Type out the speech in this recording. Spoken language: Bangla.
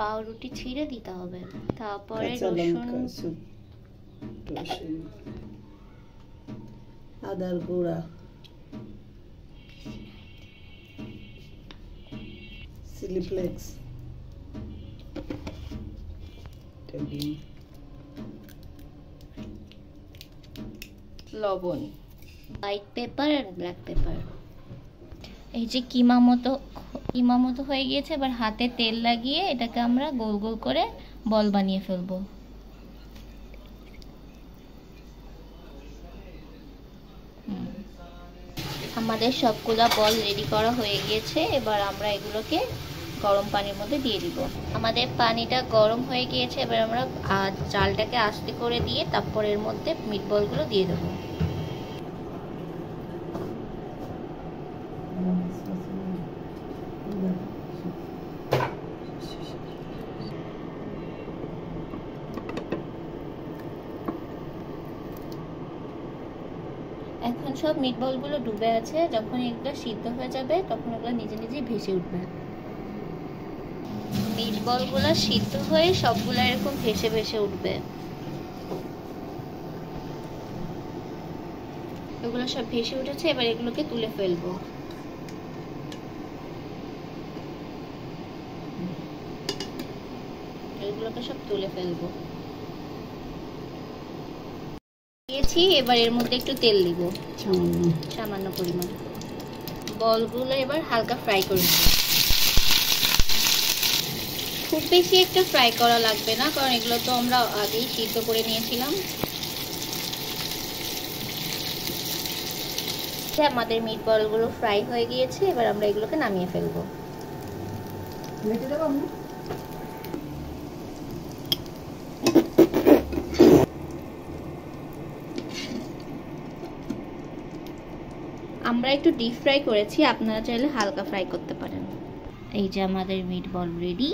পাউরুটি ছিঁড়ে দিতে হবে, তারপরে রসুন, আদার গুঁড়া, চিলি ফ্লেক্স, লবণ, হোয়াইট পেপার আর ব্ল্যাক পেপার। এই যে কিমা মতো হয়ে গিয়েছে। এবার হাতে তেল লাগিয়ে এটাকে আমরা গোল গোল করে বল বানিয়ে ফেলবো। আমাদের সবগুলা বল রেডি করা হয়ে গিয়েছে। এবার আমরা এগুলোকে গরম পানির মধ্যে দিয়ে দিব। আমাদের পানিটা গরম হয়ে গিয়েছে। এবার আমরা চালটাকে আস্তে করে দিয়ে তারপর এর মধ্যে মিট বলগুলো দিয়ে দেবো। এখন সব মিট বলগুলো ডুবে আছে। যখন এগুলো সিদ্ধ হয়ে যাবে তখন এগুলো নিজে নিজেই ভেসে উঠবে। মিট বলগুলো সিদ্ধ হয়ে সবগুলো এরকম ভেসে ভেসে উঠবে। এগুলো সব ভেসে উঠেছে। এবার এগুলোকে তুলে ফেলবো। এগুলোকে সব তুলে ফেলবো। দিয়েছি। এবার এর মধ্যে একটু তেল দিব, সামান্য পরিমাণ। বলগুলো এবার হালকা ফ্রাই করে নেব। খুব বেশি একটা ফ্রাই করা লাগবে না, কারণ এগুলো তো আমরা আগেই সিদ্ধ করে নিয়েছিলাম। আমাদের মিট বলগুলো ফ্রাই হয়ে গিয়েছে। এবার আমরা এগুলোকে নামিয়ে ফেলবো। আমরা একটু ডিপ ফ্রাই করেছি, আপনারা চাইলে হালকা ফ্রাই করতে পারেন। এই যে আমাদের মিট বল রেডি।